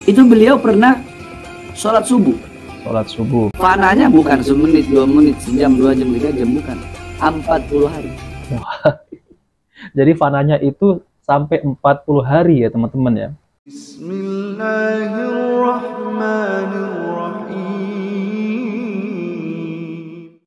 Itu beliau pernah sholat subuh. Sholat subuh. Fananya bukan semenit, 2 menit, sejam, 2 jam, 3 jam, bukan. 40 hari. Wah. Jadi fananya itu sampai 40 hari ya teman-teman ya. Bismillahirrahmanirrahim.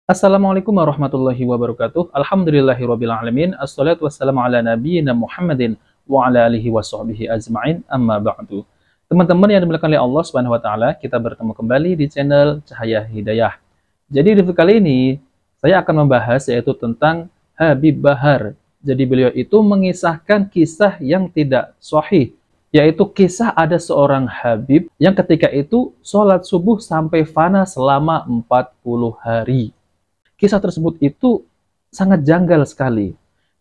Assalamualaikum warahmatullahi wabarakatuh. Alhamdulillahirrabbilalamin. Assalatu wassalamu ala nabiyyina Muhammadin wa ala alihi wa sahbihi ajma'in, amma ba'du. Teman-teman yang dimuliakan oleh Allah Subhanahu wa taala, kita bertemu kembali di channel Cahaya Hidayah. Jadi di video kali ini saya akan membahas yaitu tentang Habib Bahar. Jadi beliau itu mengisahkan kisah yang tidak sahih, yaitu kisah ada seorang Habib yang ketika itu sholat subuh sampai fana selama 40 hari. Kisah tersebut itu sangat janggal sekali.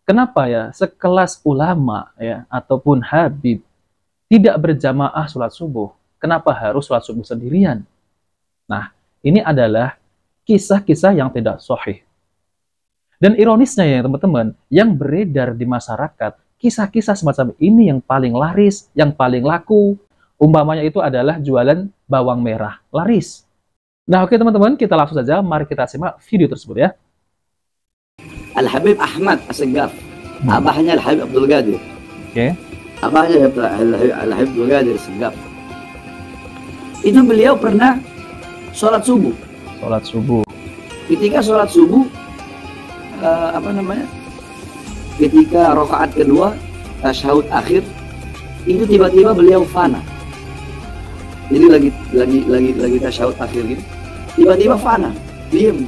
Kenapa ya sekelas ulama ya ataupun Habib tidak berjamaah sholat subuh? Kenapa harus sholat subuh sendirian? Nah, ini adalah kisah-kisah yang tidak sahih. Dan ironisnya ya teman-teman, yang beredar di masyarakat, kisah-kisah semacam ini yang paling laris, yang paling laku. Umpamanya itu adalah jualan bawang merah, laris. Nah oke teman-teman, kita langsung saja, mari kita simak video tersebut ya. Al-Habib Ahmad As-Saggaf, abahnya Al-Habib Abdul Qadir. Oke. Abahnya Al-Habib Abdul Qadir As-Saggaf. Itu beliau pernah sholat subuh. Sholat subuh. Ketika sholat subuh, ketika rakaat kedua, tasyahud akhir, itu tiba-tiba beliau fana. Jadi lagi tasyahud akhir gitu, tiba-tiba fana, diam,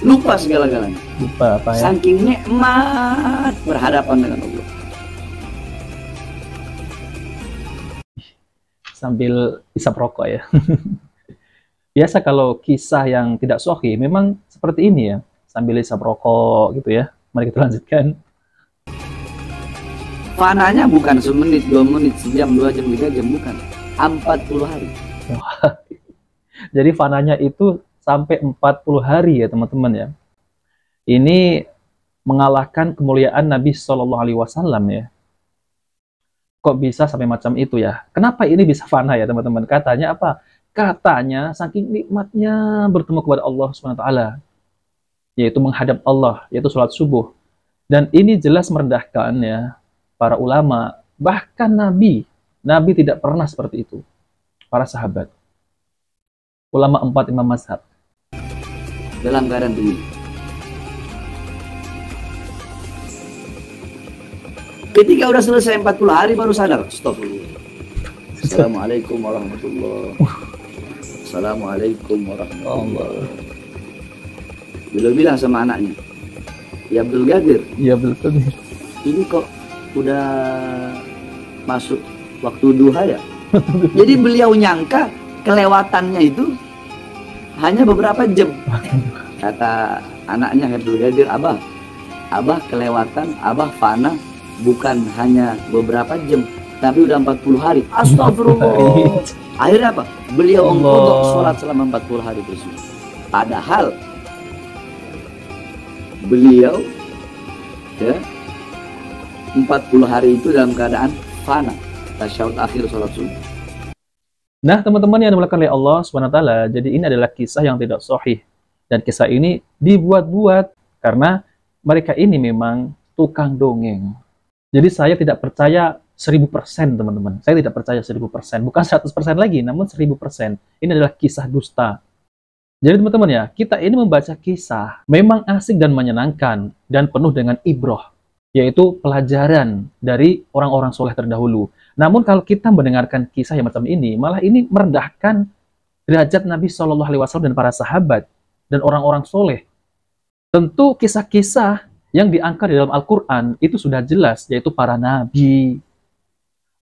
lupa segala-galanya. Lupa apa ya? Saking nikmat berhadapan dengan Allah. Sambil isap rokok ya. Biasa kalau kisah yang tidak sahih memang seperti ini ya, sambil isap rokok gitu ya. Mari kita lanjutkan. Fananya bukan semenit, 2 menit, sejam, 2 jam, 3 jam, bukan. 40 hari. Wah. Jadi fananya itu sampai 40 hari ya teman-teman ya. Ini mengalahkan kemuliaan Nabi SAW ya. Kok bisa sampai macam itu ya? Kenapa ini bisa fana ya teman-teman? Katanya apa? Katanya saking nikmatnya bertemu kepada Allah SWT, yaitu menghadap Allah, yaitu sholat subuh. Dan ini jelas merendahkan ya para ulama, bahkan Nabi tidak pernah seperti itu. Para sahabat, ulama 4 imam mazhab, dalam keadaan begini. Ketika udah selesai 40 hari baru sadar. Astagfirullah. Assalamualaikum warahmatullahi wabarakatuh. Assalamualaikum warahmatullahi wabarakatuh. Beliau bilang sama anaknya, ya Abdul Qadir. Iya betul. Ini kok udah masuk waktu duha ya? Jadi beliau nyangka kelewatannya itu hanya beberapa jam. Kata anaknya Abdul Qadir, Abah kelewatan, Abah fana bukan hanya beberapa jam, tapi udah 40 hari. Astagfirullah. Akhirnya apa? Beliau mengkodok sholat selama 40 hari tersebut. Padahal beliau ya 40 hari itu dalam keadaan fana, tasyahud akhir sholat subuh. Nah teman-teman yang dimuliakan oleh Allah SWT, jadi ini adalah kisah yang tidak sahih. Dan kisah ini dibuat-buat karena mereka ini memang tukang dongeng. Jadi saya tidak percaya 1000% teman-teman. Saya tidak percaya 1000%. Bukan 100% lagi, namun 1000%. Ini adalah kisah dusta. Jadi teman-teman ya, kita ini membaca kisah memang asik dan menyenangkan dan penuh dengan ibroh, yaitu pelajaran dari orang-orang soleh terdahulu. Namun kalau kita mendengarkan kisah yang macam ini, malah ini merendahkan derajat Nabi SAW dan para sahabat dan orang-orang soleh. Tentu kisah-kisah yang diangkat di dalam Al-Quran itu sudah jelas, yaitu para nabi.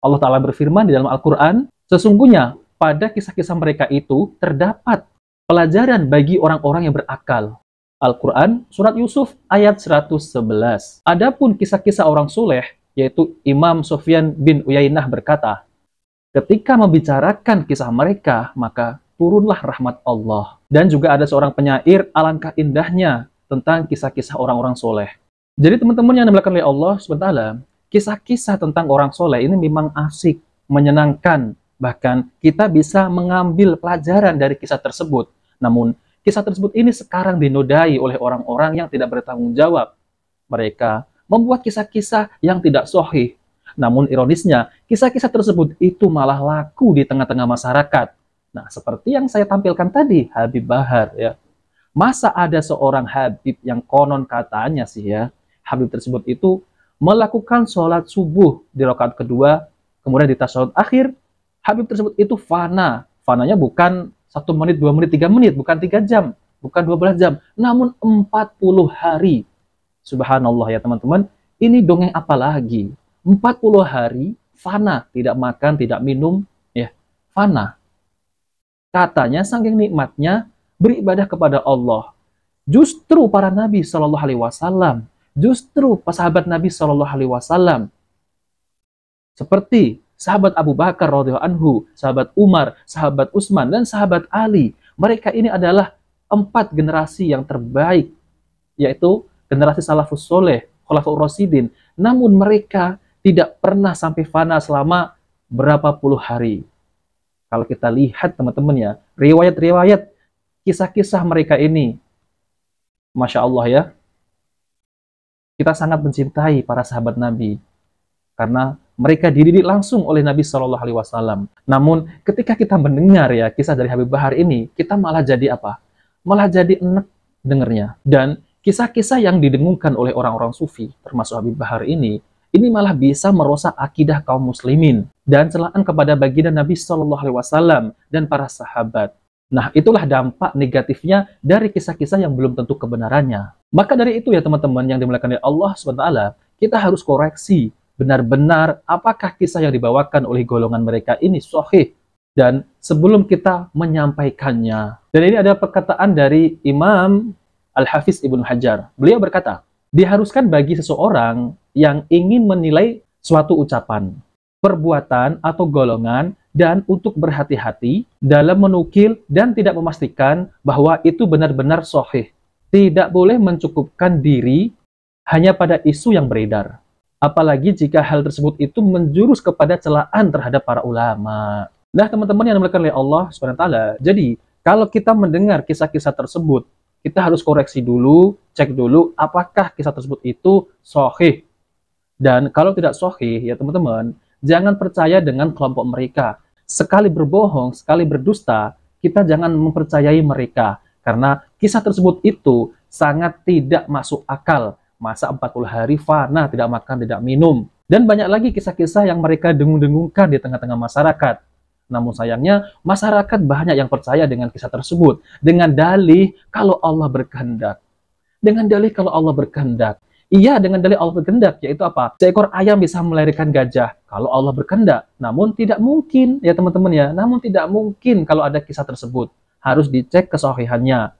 Allah Ta'ala berfirman di dalam Al-Quran, sesungguhnya pada kisah-kisah mereka itu terdapat pelajaran bagi orang-orang yang berakal. Al-Quran, Surat Yusuf, ayat 111. Adapun kisah-kisah orang soleh, yaitu Imam Sufyan bin Uyainah berkata, ketika membicarakan kisah mereka, maka turunlah rahmat Allah. Dan juga ada seorang penyair, alangkah indahnya tentang kisah-kisah orang-orang soleh. Jadi teman-teman yang dimuliakan oleh Allah SWT, kisah-kisah tentang orang soleh ini memang asik, menyenangkan, bahkan kita bisa mengambil pelajaran dari kisah tersebut. Namun, kisah tersebut ini sekarang dinodai oleh orang-orang yang tidak bertanggung jawab. Mereka membuat kisah-kisah yang tidak sahih. Namun ironisnya, kisah-kisah tersebut itu malah laku di tengah-tengah masyarakat. Nah, seperti yang saya tampilkan tadi, Habib Bahar ya. Masa ada seorang Habib yang konon katanya sih ya, Habib tersebut itu melakukan sholat subuh di rakaat kedua, kemudian di tasyahud akhir, Habib tersebut itu fana. Fananya bukan 1 menit, 2 menit, 3 menit, bukan 3 jam, bukan 12 jam, namun 40 hari. Subhanallah ya teman-teman, ini dongeng apa lagi? 40 hari fana, tidak makan, tidak minum, ya, fana. Katanya saking nikmatnya beribadah kepada Allah. Justru para Nabi Shallallahu Alaihi Wasallam, justru sahabat Nabi Shallallahu Alaihi Wasallam, seperti sahabat Abu Bakar radhiyallahu anhu, sahabat Umar, sahabat Utsman, dan sahabat Ali. Mereka ini adalah 4 generasi yang terbaik, yaitu generasi salafus soleh, khulafaur rasyidin. Namun mereka tidak pernah sampai fana selama berapa puluh hari. Kalau kita lihat teman-teman ya, riwayat-riwayat kisah-kisah mereka ini, Masya Allah ya, kita sangat mencintai para sahabat Nabi karena mereka dididik langsung oleh Nabi Shallallahu Alaihi Wasallam. Namun ketika kita mendengar ya kisah dari Habib Bahar ini, kita malah jadi apa? Malah jadi enek dengernya. Dan kisah-kisah yang didengungkan oleh orang-orang sufi, termasuk Habib Bahar ini malah bisa merusak akidah kaum muslimin dan celaan kepada baginda Nabi Shallallahu Alaihi Wasallam dan para sahabat. Nah, itulah dampak negatifnya dari kisah-kisah yang belum tentu kebenarannya. Maka dari itu ya teman-teman yang dimuliakan oleh Allah SWT, kita harus koreksi benar-benar apakah kisah yang dibawakan oleh golongan mereka ini sahih. Dan sebelum kita menyampaikannya, dan ini ada perkataan dari Imam Al-Hafiz Ibnu Hajar. Beliau berkata, diharuskan bagi seseorang yang ingin menilai suatu ucapan, perbuatan, atau golongan, dan untuk berhati-hati dalam menukil dan tidak memastikan bahwa itu benar-benar sahih. Tidak boleh mencukupkan diri hanya pada isu yang beredar. Apalagi jika hal tersebut itu menjurus kepada celaan terhadap para ulama. Nah, teman-teman yang dimuliakan oleh Allah SWT, jadi kalau kita mendengar kisah-kisah tersebut, kita harus koreksi dulu, cek dulu apakah kisah tersebut itu sahih. Dan kalau tidak sahih, ya teman-teman, jangan percaya dengan kelompok mereka. Sekali berbohong, sekali berdusta, kita jangan mempercayai mereka. Karena kisah tersebut itu sangat tidak masuk akal. Masa 40 hari fana, tidak makan, tidak minum. Dan banyak lagi kisah-kisah yang mereka dengung-dengungkan di tengah-tengah masyarakat. Namun sayangnya, masyarakat banyak yang percaya dengan kisah tersebut. Dengan dalih kalau Allah berkehendak. Dengan dalih kalau Allah berkehendak. Iya, dengan dalih Allah berkehendak, yaitu apa? Seekor ayam bisa melahirkan gajah kalau Allah berkehendak. Namun tidak mungkin, ya teman-teman ya, namun tidak mungkin kalau ada kisah tersebut. Harus dicek kesahihannya.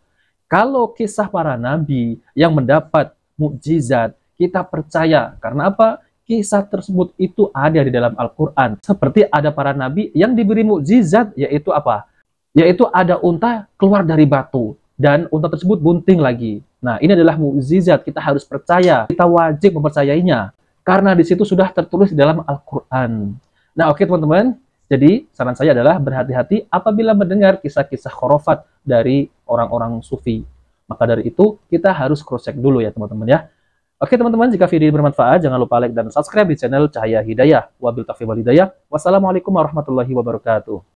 Kalau kisah para nabi yang mendapat mukjizat, kita percaya. Karena apa? Kisah tersebut itu ada di dalam Al-Quran. Seperti ada para nabi yang diberi mukjizat, yaitu apa? Yaitu ada unta keluar dari batu. Dan unta tersebut bunting lagi. Nah, ini adalah mukjizat, kita harus percaya. Kita wajib mempercayainya. Karena di situ sudah tertulis di dalam Al-Quran. Nah, oke teman-teman. Jadi, saran saya adalah berhati-hati apabila mendengar kisah-kisah khurafat dari orang-orang sufi. Maka dari itu, kita harus cross-check dulu ya teman-teman ya. Oke teman-teman, jika video ini bermanfaat, jangan lupa like dan subscribe di channel Cahaya Hidayah. Wabil taufiq wal hidayah. Wassalamualaikum warahmatullahi wabarakatuh.